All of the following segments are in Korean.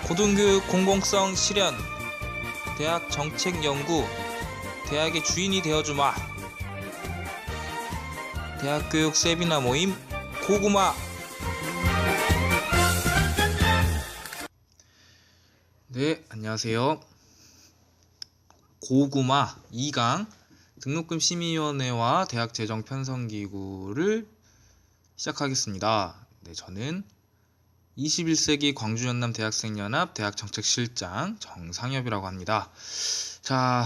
고등교육 공공성 실현, 대학 정책 연구, 대학의 주인이 되어주마. 대학교육 세미나 모임 고구마. 네, 안녕하세요. 고구마 2강 등록금 심의위원회와 대학 재정 편성기구를 시작하겠습니다. 네, 저는 21세기 광주 연남 대학생연합 대학정책실장 정상엽이라고 합니다. 자,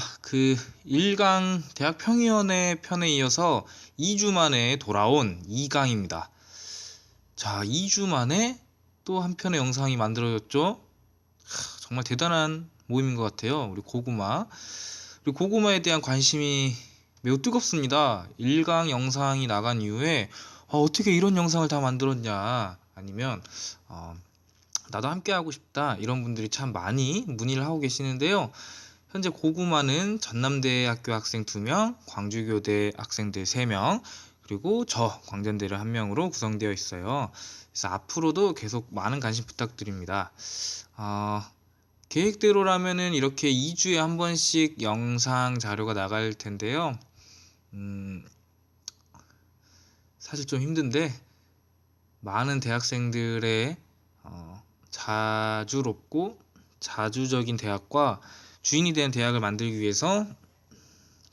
1강 대학평의원회 편에 이어서 2주 만에 돌아온 2강입니다. 자, 2주 만에 또 한 편의 영상이 만들어졌죠. 정말 대단한 모임인 것 같아요. 우리 고구마. 그리고 고구마에 대한 관심이 매우 뜨겁습니다. 1강 영상이 나간 이후에 어떻게 이런 영상을 다 만들었냐, 아니면 나도 함께 하고 싶다, 이런 분들이 참 많이 문의를 하고 계시는데요. 현재 고구마는 전남대학교 학생 2명, 광주교대 학생들 3명, 그리고 저 광전대를 1명으로 구성되어 있어요. 그래서 앞으로도 계속 많은 관심 부탁드립니다. 계획대로라면은 이렇게 2주에 한 번씩 영상 자료가 나갈 텐데요. 사실 좀 힘든데, 많은 대학생들의 자주롭고 자주적인 대학과 주인이 되는 대학을 만들기 위해서,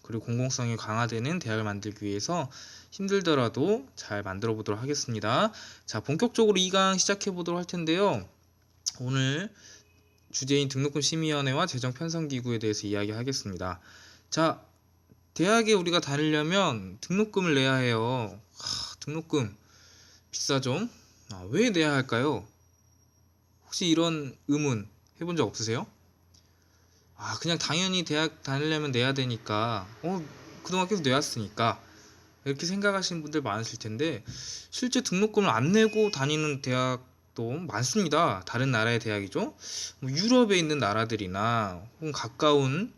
그리고 공공성이 강화되는 대학을 만들기 위해서 힘들더라도 잘 만들어 보도록 하겠습니다. 자, 본격적으로 2강 시작해 보도록 할 텐데요. 오늘 주제인 등록금 심의위원회와 재정 편성기구에 대해서 이야기하겠습니다. 자, 대학에 우리가 다니려면 등록금을 내야 해요. 등록금 비싸죠? 왜 내야 할까요? 혹시 이런 의문 해본 적 없으세요? 그냥 당연히 대학 다니려면 내야 되니까, 그동안 계속 내왔으니까, 이렇게 생각하시는 분들 많으실 텐데, 실제 등록금을 안 내고 다니는 대학도 많습니다. 다른 나라의 대학이죠. 유럽에 있는 나라들이나 혹은 가까운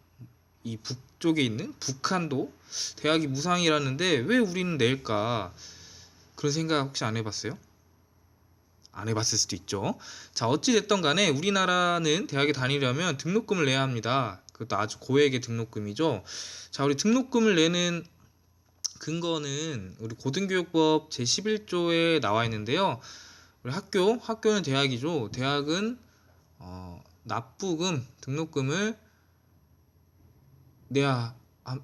이 북쪽에 있는 북한도 대학이 무상이라는데 왜 우리는 낼까? 그런 생각 혹시 안 해봤어요? 안 해봤을 수도 있죠. 자, 어찌됐던 간에 우리나라는 대학에 다니려면 등록금을 내야 합니다. 그것도 아주 고액의 등록금이죠. 자, 우리 등록금을 내는 근거는 우리 고등교육법 제11조에 나와 있는데요. 우리 학교는 대학이죠. 대학은 납부금, 등록금을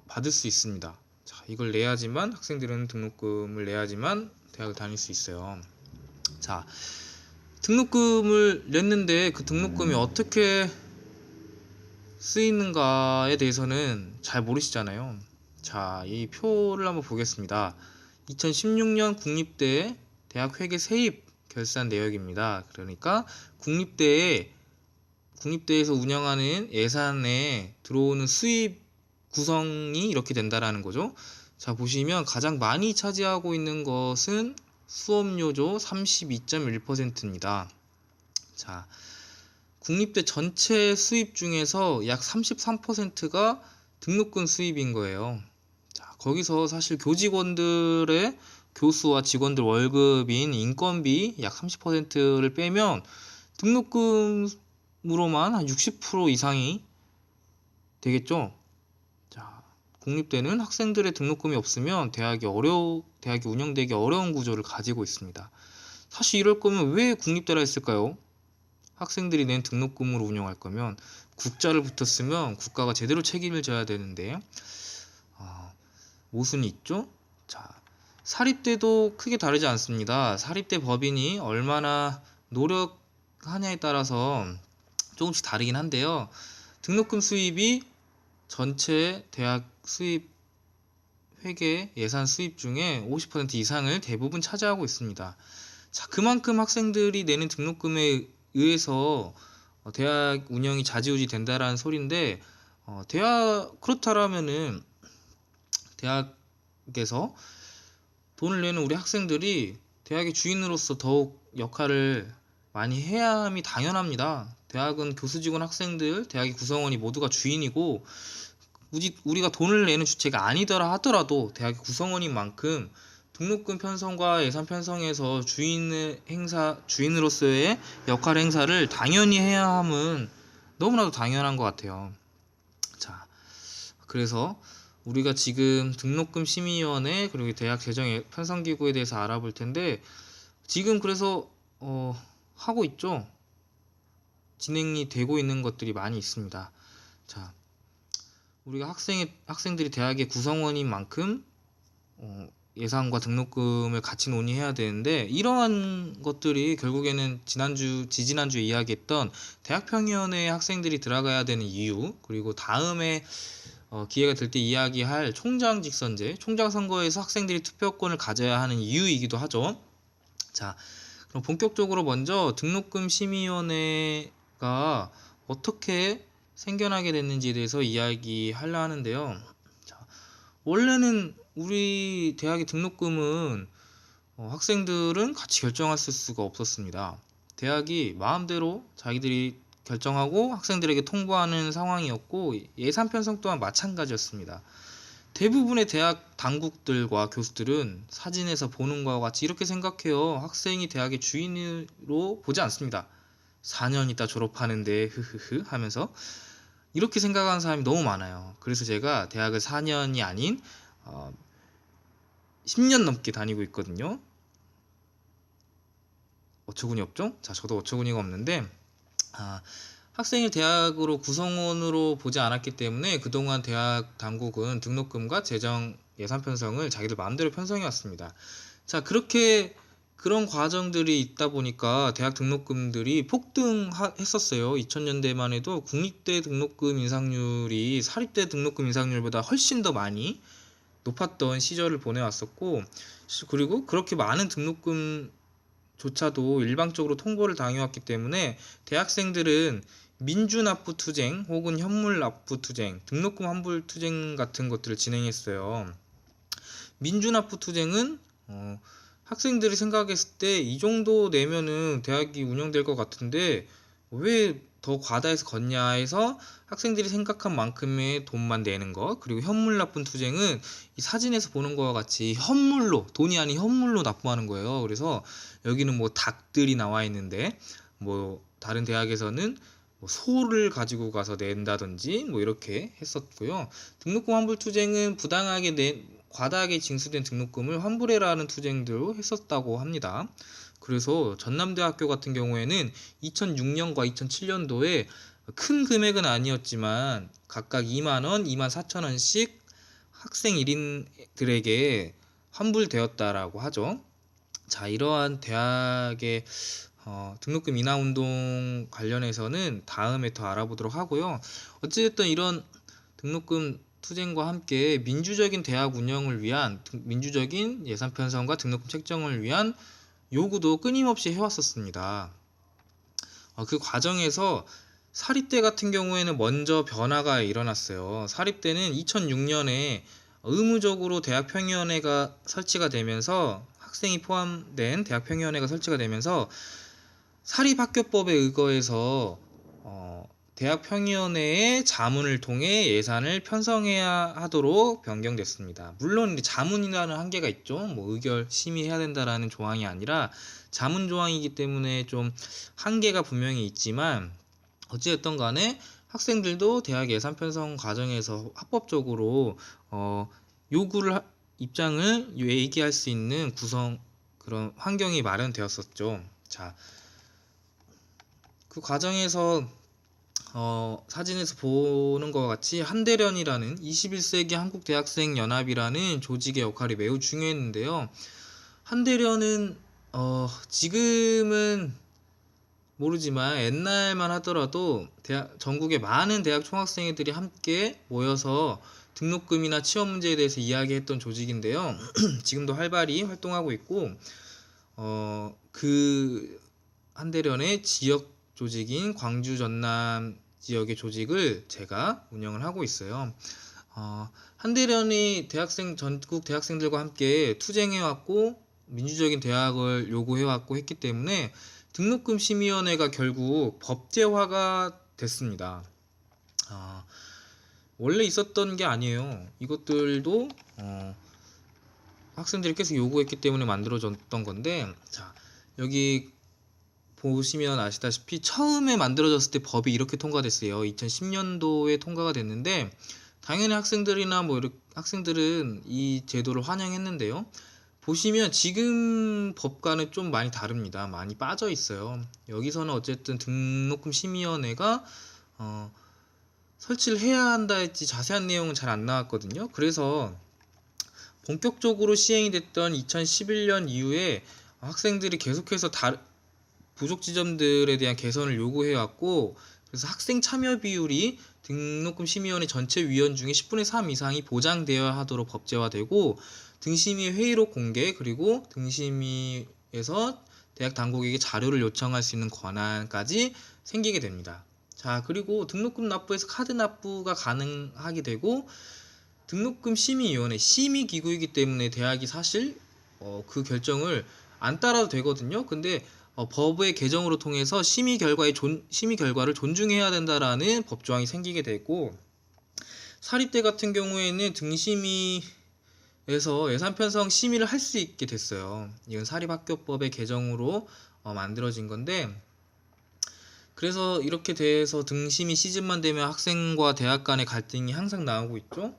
받을 수 있습니다. 자, 이걸 내야지만, 학생들은 등록금을 내야지만 대학을 다닐 수 있어요. 자, 등록금을 냈는데 그 등록금이 어떻게 쓰이는가에 대해서는 잘 모르시잖아요. 자, 이 표를 한번 보겠습니다. 2016년 국립대 대학 회계 세입 결산 내역입니다. 그러니까 국립대에서 운영하는 예산에 들어오는 수입 구성이 이렇게 된다라는 거죠. 자, 보시면 가장 많이 차지하고 있는 것은 수업료조 32.1%입니다. 자, 국립대 전체 수입 중에서 약 33%가 등록금 수입인 거예요. 자, 거기서 사실 교직원들의, 교수와 직원들 월급인 인건비 약 30%를 빼면 등록금으로만 한 60% 이상이 되겠죠. 자, 국립대는 학생들의 등록금이 없으면 대학이 운영되기 어려운 구조를 가지고 있습니다. 사실 이럴 거면 왜 국립대라 했을까요? 학생들이 낸 등록금으로 운영할 거면 국자를 붙었으면 국가가 제대로 책임을 져야 되는데 모순이 있죠? 자, 사립대도 크게 다르지 않습니다. 사립대 법인이 얼마나 노력하냐에 따라서 조금씩 다르긴 한데요. 등록금 수입이 전체 대학 수입 회계 예산 수입 중에 50% 이상을 대부분 차지하고 있습니다. 자, 그만큼 학생들이 내는 등록금에 의해서 대학 운영이 좌지우지 된다라는 소리인데, 그렇다라면은 대학에서 돈을 내는 우리 학생들이 대학의 주인으로서 더욱 역할을 많이 해야 함이 당연합니다. 대학은 교수, 직원, 학생들, 대학의 구성원이 모두가 주인이고, 우리가 돈을 내는 주체가 아니더라 하더라도 대학의 구성원인 만큼 등록금 편성과 예산 편성에서 주인으로서의 역할 행사를 당연히 해야 함은 너무나도 당연한 것 같아요. 자, 그래서 우리가 지금 등록금 심의위원회 그리고 대학 재정 편성기구에 대해서 알아볼 텐데, 지금 그래서 하고 있죠. 진행이 되고 있는 것들이 많이 있습니다. 자, 우리가 학생들이 대학의 구성원인 만큼 예산과 등록금을 같이 논의해야 되는데, 이러한 것들이 결국에는 지지난주 이야기했던 대학평의원회에 학생들이 들어가야 되는 이유, 그리고 다음에 기회가 될 때 이야기할 총장 선거에서 학생들이 투표권을 가져야 하는 이유이기도 하죠. 자, 그럼 본격적으로 먼저 등록금 심의위원회가 어떻게 생겨나게 됐는지에 대해서 이야기하려 하는데요. 자, 원래는 우리 대학의 등록금은 학생들은 같이 결정할 수가 없었습니다. 대학이 마음대로 자기들이 결정하고 학생들에게 통보하는 상황이었고, 예산 편성 또한 마찬가지였습니다. 대부분의 대학 당국들과 교수들은 사진에서 보는 것과 같이 이렇게 생각해요. 학생이 대학의 주인으로 보지 않습니다. 4년 있다 졸업하는데 흐흐흐 하면서 이렇게 생각하는 사람이 너무 많아요. 그래서 제가 대학을 4년이 아닌 10년 넘게 다니고 있거든요. 어처구니 없죠? 자, 저도 어처구니가 없는데, 학생을 대학으로 구성원으로 보지 않았기 때문에 그동안 대학 당국은 등록금과 재정 예산 편성을 자기들 마음대로 편성해 왔습니다. 자, 그런 과정들이 있다 보니까 대학 등록금들이 폭등했었어요. 2000년대만 해도 국립대 등록금 인상률이 사립대 등록금 인상률보다 훨씬 더 많이 높았던 시절을 보내왔었고, 그리고 그렇게 많은 등록금조차도 일방적으로 통보를 당해왔기 때문에 대학생들은 민주납부투쟁 혹은 현물납부투쟁, 등록금 환불투쟁 같은 것들을 진행했어요. 민주납부투쟁은 학생들이 생각했을 때 이 정도 내면은 대학이 운영될 것 같은데 왜 더 과다해서 걷냐 해서 학생들이 생각한 만큼의 돈만 내는 것, 그리고 현물납부 투쟁은 이 사진에서 보는 것과 같이 돈이 아닌 현물로 납부하는 거예요. 그래서 여기는 뭐 닭들이 나와 있는데, 뭐 다른 대학에서는 뭐 소를 가지고 가서 낸다든지 뭐 이렇게 했었고요. 등록금 환불 투쟁은 과다하게 징수된 등록금을 환불해라는 투쟁도 했었다고 합니다. 그래서 전남대학교 같은 경우에는 2006년과 2007년도에 큰 금액은 아니었지만 각각 2만원, 24,000원씩 학생 1인들에게 환불되었다라고 하죠. 자, 이러한 대학의 등록금 인하 운동 관련해서는 다음에 더 알아보도록 하고요. 어쨌든 이런 등록금 투쟁과 함께 민주적인 대학 운영을 위한 민주적인 예산 편성과 등록금 책정을 위한 요구도 끊임없이 해왔었습니다. 그 과정에서 사립대 같은 경우에는 먼저 변화가 일어났어요. 사립대는 2006년에 의무적으로 대학평의원회가 설치가 되면서, 학생이 포함된 대학평의원회가 설치가 되면서 사립학교법에 의거해서 대학평의원회의 자문을 통해 예산을 편성해야 하도록 변경됐습니다. 물론 자문이라는 한계가 있죠. 뭐 의결 심의해야 된다라는 조항이 아니라 자문 조항이기 때문에 좀 한계가 분명히 있지만, 어찌됐든 간에 학생들도 대학 예산 편성 과정에서 합법적으로 입장을 얘기할 수 있는 그런 환경이 마련되었었죠. 자, 그 과정에서 사진에서 보는 것과 같이 한대련이라는 21세기 한국대학생연합이라는 조직의 역할이 매우 중요했는데요. 한대련은 지금은 모르지만 옛날만 하더라도 전국의 많은 대학 총학생회들이 함께 모여서 등록금이나 취업 문제에 대해서 이야기했던 조직인데요. 지금도 활발히 활동하고 있고, 그 한대련의 지역 조직인 광주 전남 지역의 조직을 제가 운영을 하고 있어요. 한대련이 전국 대학생들과 함께 투쟁해왔고 민주적인 대학을 요구해왔고 했기 때문에 등록금 심의위원회가 결국 법제화가 됐습니다. 원래 있었던 게 아니에요. 이것들도 학생들이 계속 요구했기 때문에 만들어졌던 건데, 자, 여기 보시면 아시다시피 처음에 만들어졌을 때 법이 이렇게 통과됐어요. 2010년도에 통과가 됐는데, 당연히 학생들이나 뭐 이렇게 학생들은 이 제도를 환영했는데요. 보시면 지금 법과는 좀 많이 다릅니다. 많이 빠져 있어요. 여기서는 어쨌든 등록금 심의위원회가 설치를 해야 한다 했지 자세한 내용은 잘 안 나왔거든요. 그래서 본격적으로 시행이 됐던 2011년 이후에 학생들이 계속해서 부족 지점들에 대한 개선을 요구해 왔고, 그래서 학생 참여 비율이 등록금 심의위원회 전체 위원 중에 10분의 3 이상이 보장되어야 하도록 법제화되고, 등심위 회의록 공개, 그리고 등심위에서 대학 당국에게 자료를 요청할 수 있는 권한까지 생기게 됩니다. 자, 그리고 등록금 납부에서 카드 납부가 가능하게 되고, 등록금 심의위원회 심의기구이기 때문에 대학이 사실 그 결정을 안 따라도 되거든요. 근데 법의 개정으로 통해서 심의 결과를 존중해야 된다라는 법조항이 생기게 되고, 사립대 같은 경우에는 등심위에서 예산 편성 심의를 할 수 있게 됐어요. 이건 사립학교법의 개정으로 만들어진 건데, 그래서 이렇게 돼서 등심이 시즌만 되면 학생과 대학 간의 갈등이 항상 나오고 있죠.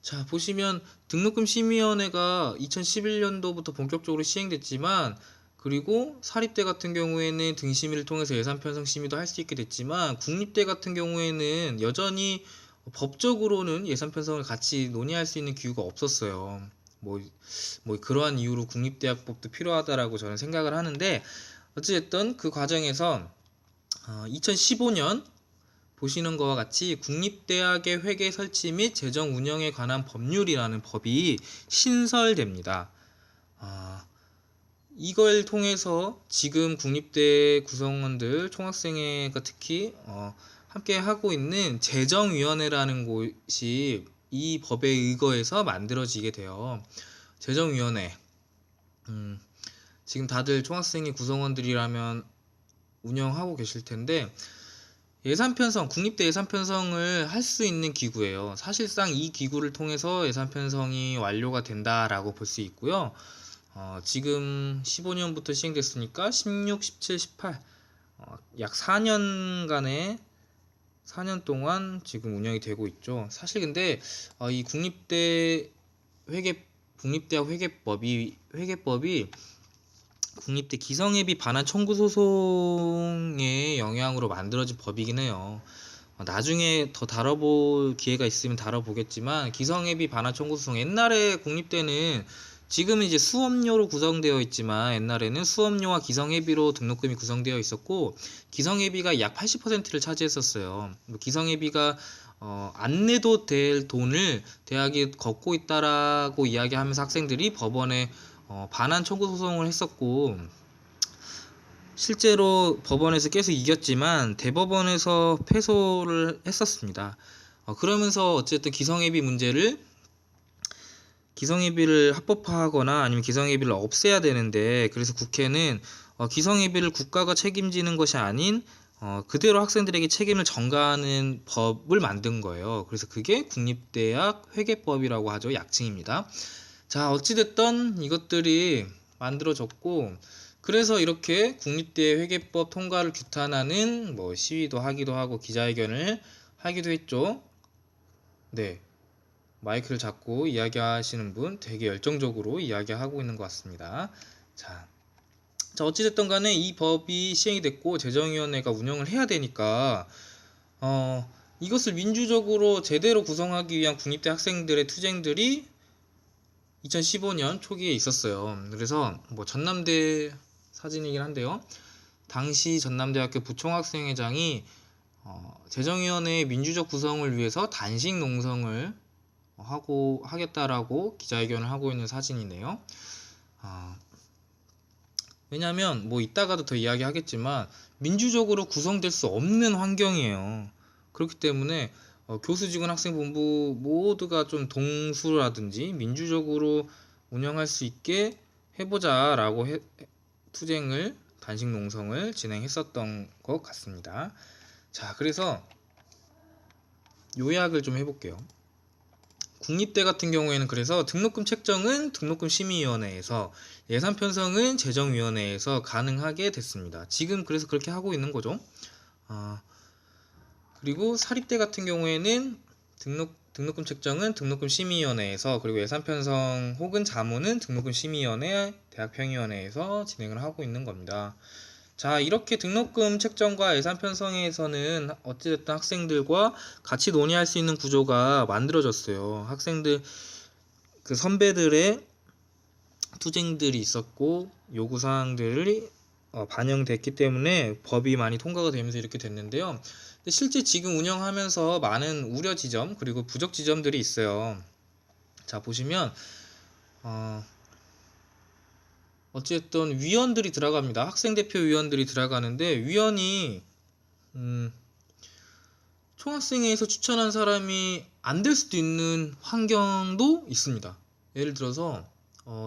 자, 보시면 등록금 심의위원회가 2011년도부터 본격적으로 시행됐지만, 그리고 사립대 같은 경우에는 등심위를 통해서 예산 편성 심의도 할 수 있게 됐지만, 국립대 같은 경우에는 여전히 법적으로는 예산 편성을 같이 논의할 수 있는 기구가 없었어요. 뭐 그러한 이유로 국립대학법도 필요하다라고 저는 생각을 하는데, 어찌됐든 그 과정에서 2015년 보시는 것과 같이 국립대학의 회계 설치 및 재정 운영에 관한 법률이라는 법이 신설됩니다. 이걸 통해서 지금 국립대 구성원들, 총학생회가 특히 함께 하고 있는 재정위원회라는 곳이 이 법에 의거해서 만들어지게 돼요. 재정위원회. 지금 다들 총학생회 구성원들이라면 운영하고 계실 텐데, 예산 편성, 국립대 예산 편성을 할 수 있는 기구예요. 사실상 이 기구를 통해서 예산 편성이 완료가 된다라고 볼 수 있고요. 지금 15년부터 시행됐으니까 16, 17, 18, 약 4년간의 4년 동안 지금 운영이 되고 있죠. 사실 근데 이 국립대학 회계법이 국립대 기성예비 반환 청구 소송의 영향으로 만들어진 법이긴 해요. 나중에 더 다뤄볼 기회가 있으면 다뤄보겠지만, 기성예비 반환 청구 소송, 옛날에 국립대는 지금은 이제 수업료로 구성되어 있지만, 옛날에는 수업료와 기성예비로 등록금이 구성되어 있었고, 기성예비가 약 80%를 차지했었어요. 기성예비가 안 내도 될 돈을 대학이 걷고 있다라고 이야기하면서 학생들이 법원에 반환 청구 소송을 했었고, 실제로 법원에서 계속 이겼지만 대법원에서 패소를 했었습니다. 그러면서 어쨌든 기성예비를 합법화하거나 아니면 기성예비를 없애야 되는데, 그래서 국회는 기성예비를 국가가 책임지는 것이 아닌 그대로 학생들에게 책임을 전가하는 법을 만든 거예요. 그래서 그게 국립대학 회계법이라고 하죠. 약칭입니다. 자, 어찌됐든 이것들이 만들어졌고, 그래서 이렇게 국립대 회계법 통과를 규탄하는 시위도 하기도 하고 기자회견을 하기도 했죠. 네, 마이크를 잡고 이야기하시는 분 되게 열정적으로 이야기하고 있는 것 같습니다. 자, 어찌됐든 간에 이 법이 시행이 됐고 재정위원회가 운영을 해야 되니까 이것을 민주적으로 제대로 구성하기 위한 국립대 학생들의 투쟁들이 2015년 초기에 있었어요. 그래서 전남대 사진이긴 한데요. 당시 전남대학교 부총학생회장이 재정위원회의 민주적 구성을 위해서 단식 농성을 하겠다라고 기자회견을 하고 있는 사진이네요. 왜냐하면 이따가도 더 이야기하겠지만 민주적으로 구성될 수 없는 환경이에요. 그렇기 때문에 교수 직원 학생본부 모두가 좀 동수라든지 민주적으로 운영할 수 있게 해보자라고 투쟁을, 단식 농성을 진행했었던 것 같습니다. 자, 그래서 요약을 좀 해볼게요. 국립대 같은 경우에는 그래서 등록금 책정은 등록금심의위원회에서, 예산 편성은 재정위원회에서 가능하게 됐습니다. 지금 그래서 그렇게 하고 있는 거죠. 그리고 사립대 같은 경우에는 등록금 책정은 등록금심의위원회에서, 그리고 예산 편성 혹은 자문은 등록금심의위원회, 대학평의위원회에서 진행을 하고 있는 겁니다. 자, 이렇게 등록금 책정과 예산 편성에서는 어찌됐든 학생들과 같이 논의할 수 있는 구조가 만들어졌어요. 학생들, 그 선배들의 투쟁들이 있었고 요구사항들이 반영됐기 때문에 법이 많이 통과가 되면서 이렇게 됐는데요. 근데 실제 지금 운영하면서 많은 우려 지점 그리고 부족 지점들이 있어요. 자, 보시면 어쨌든 위원들이 들어갑니다. 학생대표 위원들이 들어가는데, 위원이 총학생회에서 추천한 사람이 안 될 수도 있는 환경도 있습니다. 예를 들어서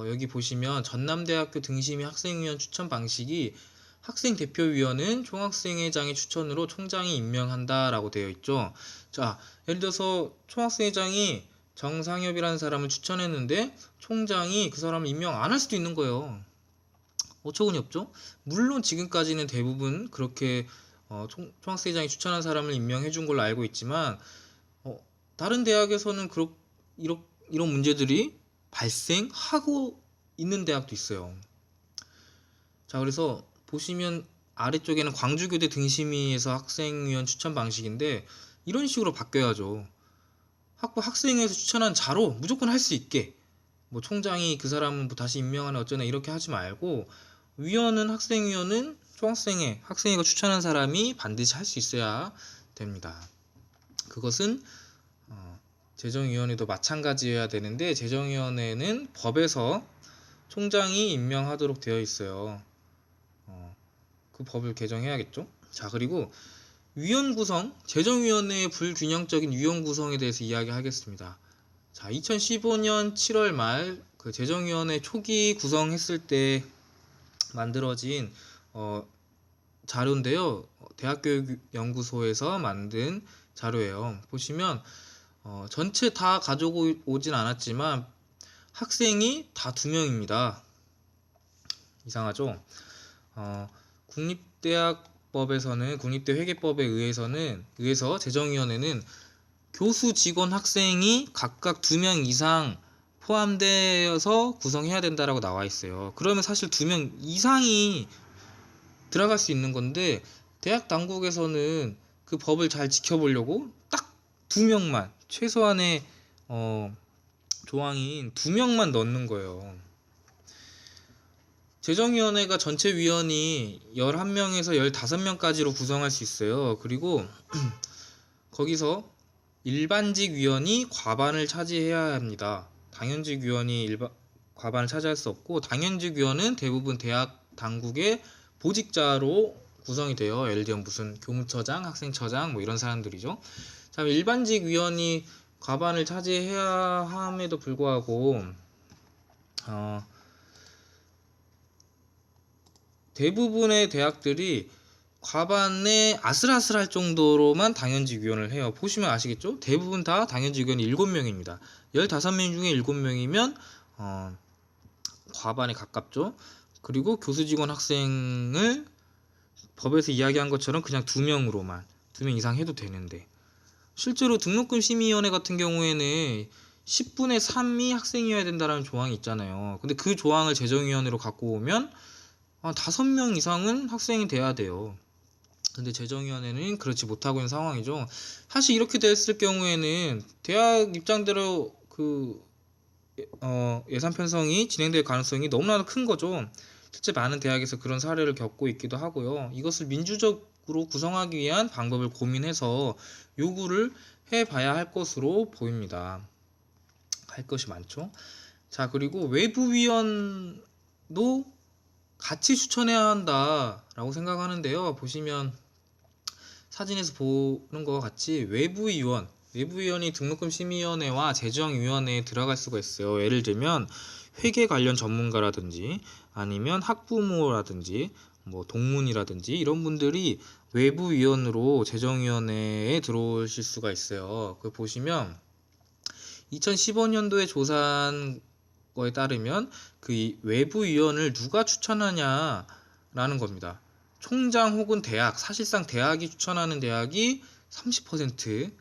여기 보시면 전남대학교 등심이 학생위원 추천 방식이, 학생대표위원은 총학생회장의 추천으로 총장이 임명한다 라고 되어 있죠. 자, 예를 들어서 총학생회장이 정상엽이라는 사람을 추천했는데 총장이 그 사람을 임명 안 할 수도 있는 거예요. 어처구니 없죠? 물론 지금까지는 대부분 그렇게 총학생회장이 추천한 사람을 임명해 준 걸로 알고 있지만, 다른 대학에서는 이런 문제들이 발생하고 있는 대학도 있어요. 자, 그래서 보시면 아래쪽에는 광주교대 등심위에서 학생위원 추천 방식인데, 이런 식으로 바뀌어야죠. 학생회에서 추천한 자로 무조건 할 수 있게, 뭐 총장이 그 사람은 뭐 다시 임명하는 어쩌나 이렇게 하지 말고, 학생위원은 학생회가 추천한 사람이 반드시 할 수 있어야 됩니다. 그것은 재정위원회도 마찬가지여야 되는데, 재정위원회는 법에서 총장이 임명하도록 되어 있어요. 그 법을 개정해야겠죠. 자, 그리고 위원 구성, 재정위원회의 불균형적인 위원 구성에 대해서 이야기하겠습니다. 자, 2015년 7월 말 그 재정위원회 초기 구성했을 때 만들어진 자료인데요. 대학교육연구소에서 만든 자료예요. 보시면 전체 다 가져오진 않았지만 학생이 다 2명입니다. 이상하죠? 국립대학법에서는, 국립대 회계법에 의해서 재정위원회는 교수, 직원, 학생이 각각 2명 이상 포함되어서 구성해야 된다라고 나와 있어요. 그러면 사실 2명 이상이 들어갈 수 있는 건데, 대학 당국에서는 그 법을 잘 지켜보려고 딱 2명만, 최소한의 조항인 2명만 넣는 거예요. 재정위원회가 전체 위원이 11명에서 15명까지로 구성할 수 있어요. 그리고 거기서 일반직 위원이 과반을 차지해야 합니다. 당연직 위원이 과반을 차지할 수 없고, 당연직 위원은 대부분 대학 당국의 보직자로 구성이 돼요. 예를 들면 무슨 교무처장, 학생처장 뭐 이런 사람들이죠. 자, 일반직 위원이 과반을 차지해야 함에도 불구하고 대부분의 대학들이 과반에 아슬아슬할 정도로만 당연직 위원을 해요. 보시면 아시겠죠? 대부분 다 당연직 위원이 7명입니다. 15명 중에 7명이면 과반에 가깝죠. 그리고 교수, 직원, 학생을 법에서 이야기한 것처럼 그냥 2명 이상 해도 되는데, 실제로 등록금 심의위원회 같은 경우에는 10분의 3이 학생이어야 된다는 조항이 있잖아요. 근데 그 조항을 재정위원회로 갖고 오면 5명 이상은 학생이 돼야 돼요. 근데 재정위원회는 그렇지 못하고 있는 상황이죠. 사실 이렇게 됐을 경우에는 대학 입장대로 예산 편성이 진행될 가능성이 너무나도 큰 거죠. 실제 많은 대학에서 그런 사례를 겪고 있기도 하고요. 이것을 민주적으로 구성하기 위한 방법을 고민해서 요구를 해봐야 할 것으로 보입니다. 할 것이 많죠. 자, 그리고 외부위원도 같이 추천해야 한다라고 생각하는데요. 보시면 사진에서 보는 것과 같이 외부위원이 등록금 심의위원회와 재정위원회에 들어갈 수가 있어요. 예를 들면 회계 관련 전문가라든지 아니면 학부모라든지 뭐 동문이라든지 이런 분들이 외부위원으로 재정위원회에 들어오실 수가 있어요. 그 보시면 2015년도에 조사한 거에 따르면 그 외부위원을 누가 추천하냐라는 겁니다. 총장 혹은 대학, 사실상 대학이 추천하는 대학이 30%,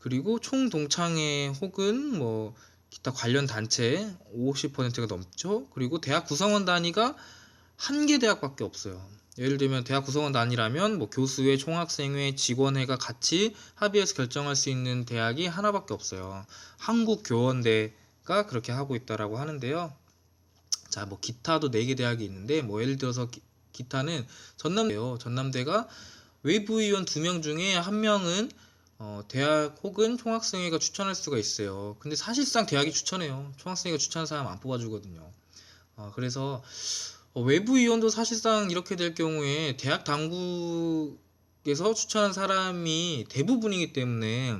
그리고 총 동창회 혹은 뭐 기타 관련 단체 50%가 넘죠. 그리고 대학 구성원 단위가 한 개 대학밖에 없어요. 예를 들면 대학 구성원 단위라면 뭐 교수회, 총학생회, 직원회가 같이 합의해서 결정할 수 있는 대학이 하나밖에 없어요. 한국교원대가 그렇게 하고 있다라고 하는데요. 자, 뭐 기타도 4개 대학이 있는데 뭐 예를 들어서 기타는 전남대요. 전남대가 외부위원 2명 중에 1명은 대학 혹은 총학생회가 추천할 수가 있어요. 근데 사실상 대학이 추천해요. 총학생회가 추천한 사람 안 뽑아주거든요. 그래서 외부위원도 사실상 이렇게 될 경우에 대학 당국에서 추천한 사람이 대부분이기 때문에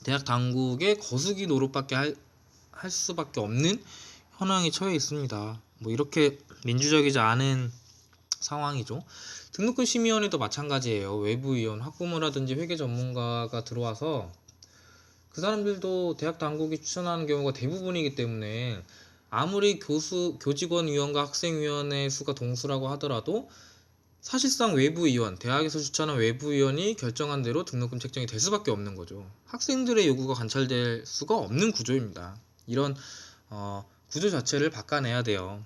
대학 당국의 거수기 노릇밖에 할 수밖에 없는 현황에 처해 있습니다. 뭐 이렇게 민주적이지 않은 상황이죠. 등록금 심의위원회도 마찬가지예요. 외부위원, 학부모라든지 회계 전문가가 들어와서 그 사람들도 대학 당국이 추천하는 경우가 대부분이기 때문에 아무리 교직원위원과 학생위원회 수가 동수라고 하더라도 사실상 외부위원, 대학에서 추천한 외부위원이 결정한 대로 등록금 책정이 될 수밖에 없는 거죠. 학생들의 요구가 관찰될 수가 없는 구조입니다. 이런 구조 자체를 바꿔내야 돼요.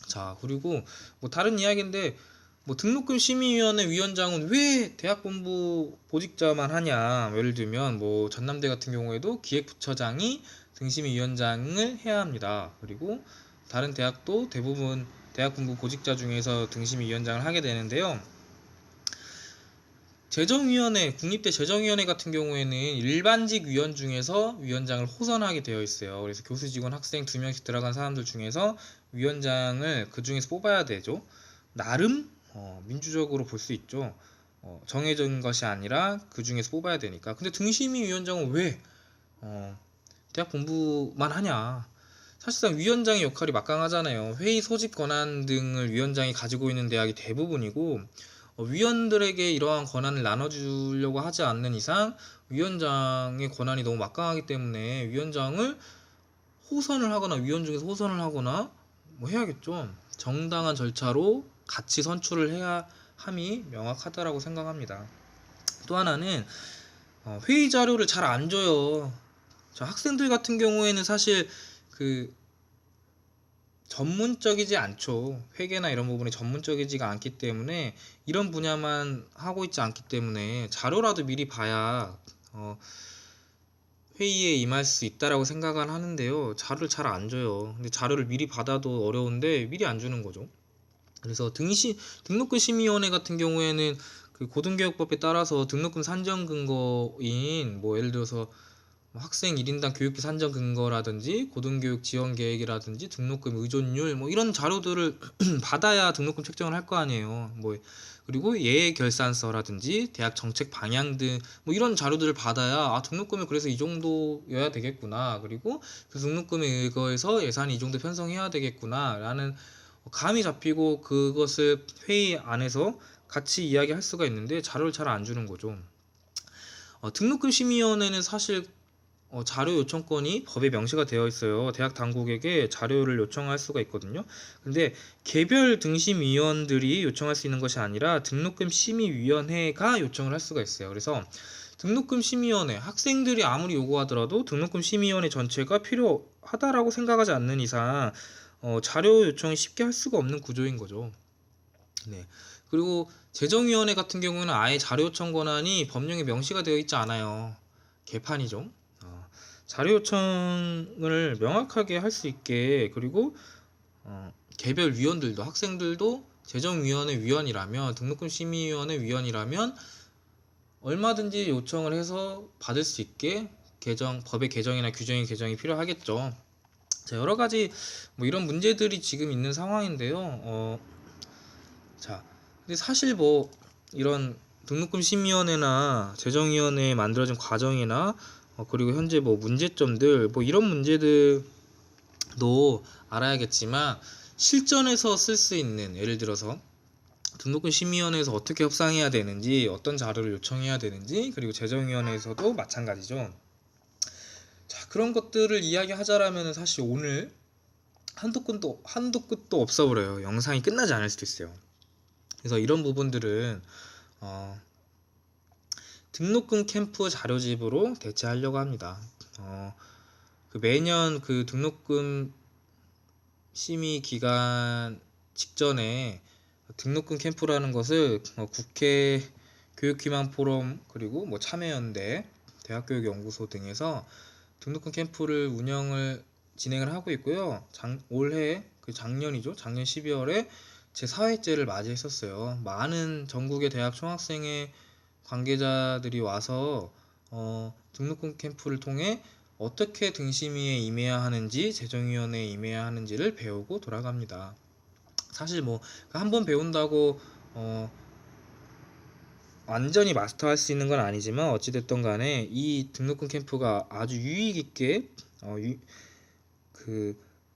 자, 그리고 뭐 다른 이야기인데 뭐 등록금 심의위원회 위원장은 왜 대학본부 보직자만 하냐. 예를 들면 뭐 전남대 같은 경우에도 기획부처장이 등심위원장을 해야 합니다. 그리고 다른 대학도 대부분 대학본부 보직자 중에서 등심위원장을 하게 되는데요. 재정위원회, 국립대 재정위원회 같은 경우에는 일반직 위원 중에서 위원장을 호선하게 되어 있어요. 그래서 교수, 직원, 학생 2명씩 들어간 사람들 중에서 위원장을 그 중에서 뽑아야 되죠. 나름 민주적으로 볼 수 있죠. 정해진 것이 아니라 그 중에서 뽑아야 되니까. 근데 등심위원장은 왜 대학 본부만 하냐. 사실상 위원장의 역할이 막강하잖아요. 회의 소집 권한 등을 위원장이 가지고 있는 대학이 대부분이고 위원들에게 이러한 권한을 나눠주려고 하지 않는 이상 위원장의 권한이 너무 막강하기 때문에 위원장을 호선을 하거나 위원 중에서 호선을 하거나 뭐 해야겠죠. 정당한 절차로 같이 선출을 해야 함이 명확하다라고 생각합니다. 또 하나는 회의 자료를 잘 안 줘요. 학생들 같은 경우에는 사실 그 전문적이지 않죠. 회계나 이런 부분이 전문적이지가 않기 때문에 이런 분야만 하고 있지 않기 때문에 자료라도 미리 봐야 회의에 임할 수 있다라고 생각을 하는데요. 자료를 잘 안 줘요. 근데 자료를 미리 받아도 어려운데 미리 안 주는 거죠. 그래서 등록금 심의위원회 같은 경우에는 그 고등교육법에 따라서 등록금 산정 근거인 뭐 예를 들어서 학생 1인당 교육비 산정 근거라든지 고등교육 지원 계획이라든지 등록금 의존율 뭐 이런 자료들을 받아야 등록금 책정을 할 거 아니에요. 뭐 그리고 예외 결산서라든지 대학 정책 방향 등 뭐 이런 자료들을 받아야 등록금이 그래서 이 정도여야 되겠구나. 그리고 그 등록금에 의거해서 예산이 이 정도 편성해야 되겠구나 라는 감이 잡히고 그것을 회의 안에서 같이 이야기할 수가 있는데 자료를 잘 안 주는 거죠. 등록금 심의위원회는 사실 자료 요청권이 법에 명시가 되어 있어요. 대학 당국에게 자료를 요청할 수가 있거든요. 근데 개별 등심위원들이 요청할 수 있는 것이 아니라 등록금 심의위원회가 요청을 할 수가 있어요. 그래서 등록금 심의위원회, 학생들이 아무리 요구하더라도 등록금 심의위원회 전체가 필요하다라고 생각하지 않는 이상 자료 요청이 쉽게 할 수가 없는 구조인 거죠. 네. 그리고 재정위원회 같은 경우는 아예 자료 요청 권한이 법령에 명시가 되어 있지 않아요. 개판이죠. 자료 요청을 명확하게 할 수 있게, 그리고 개별 위원들도, 학생들도 재정위원회 위원이라면, 등록금 심의위원회 위원이라면 얼마든지 요청을 해서 받을 수 있게 법의 개정이나 규정의 개정이 필요하겠죠. 자, 여러 가지 뭐 이런 문제들이 지금 있는 상황인데요. 근데 사실 뭐 이런 등록금 심의위원회나 재정위원회에 만들어진 과정이나 그리고 현재 뭐 문제점들 뭐 이런 문제들도 알아야겠지만 실전에서 쓸 수 있는, 예를 들어서 등록금 심의위원회에서 어떻게 협상해야 되는지, 어떤 자료를 요청해야 되는지, 그리고 재정위원회에서도 마찬가지죠. 자, 그런 것들을 이야기하자라면 사실 오늘 한도 끝도 없어 버려요. 영상이 끝나지 않을 수도 있어요. 그래서 이런 부분들은 등록금 캠프 자료집으로 대체하려고 합니다. 매년 그 등록금 심의 기간 직전에 등록금 캠프라는 것을 국회 교육희망 포럼 그리고 뭐 참여연대, 대학교육연구소 등에서 등록금 캠프를 진행을 하고 있고요. 올해 작년이죠. 작년 12월에 제 4회째를 맞이했었어요. 많은 전국의 대학 총학생회 관계자들이 와서 등록금 캠프를 통해 어떻게 등심위에 임해야 하는지, 재정위원회에 임해야 하는지를 배우고 돌아갑니다. 사실 뭐 한 번 배운다고 완전히 마스터할 수 있는 건 아니지만 어찌됐든 간에 이 등록금 캠프가 아주 유익 있게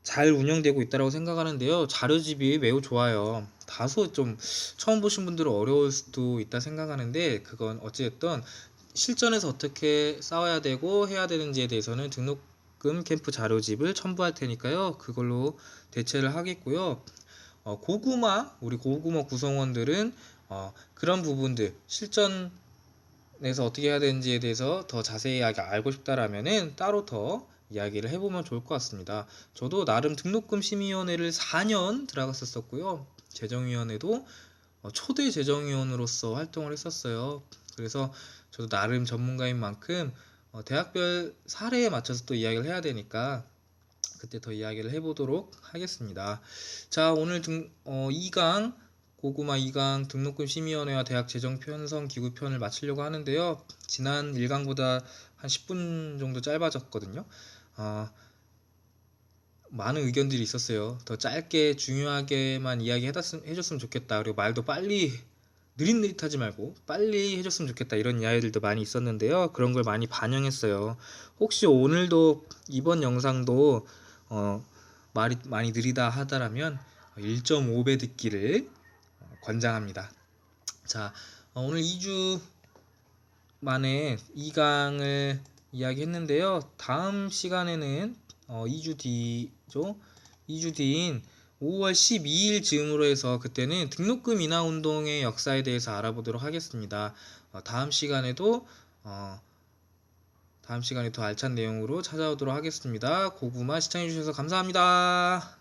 잘 운영되고 있다고 생각하는데요. 자료집이 매우 좋아요. 다소 좀 처음 보신 분들은 어려울 수도 있다 생각하는데 그건 어찌됐든 실전에서 어떻게 싸워야 되고 해야 되는지에 대해서는 등록금 캠프 자료집을 첨부할 테니까요. 그걸로 대체를 하겠고요. 우리 고구마 구성원들은 그런 부분들 실전에서 어떻게 해야 되는지에 대해서 더 자세히 알고 싶다라면은 따로 더 이야기를 해보면 좋을 것 같습니다. 저도 나름 등록금 심의위원회를 4년 들어갔었고요. 재정위원회도 초대 재정위원으로서 활동을 했었어요. 그래서 저도 나름 전문가인 만큼 대학별 사례에 맞춰서 또 이야기를 해야 되니까 그때 더 이야기를 해보도록 하겠습니다. 자, 오늘 2강 고구마 2강 등록금 심의위원회와 대학 재정 편성 기구 편을 마치려고 하는데요. 지난 1강보다 한 10분 정도 짧아졌거든요. 많은 의견들이 있었어요. 더 짧게 중요하게만 해줬으면 좋겠다. 그리고 말도 빨리 느릿느릿하지 말고 빨리 해줬으면 좋겠다. 이런 이야기들도 많이 있었는데요. 그런 걸 많이 반영했어요. 혹시 오늘도 이번 영상도 말이 많이 느리다 하다라면 1.5배 듣기를 권장합니다. 자, 오늘 2주 만에 2강을 이야기했는데요. 다음 시간에는 2주 뒤인 5월 12일 즈음으로 해서 그때는 등록금 인하 운동의 역사에 대해서 알아보도록 하겠습니다. 다음 시간에 더 알찬 내용으로 찾아오도록 하겠습니다. 고구마 시청해주셔서 감사합니다.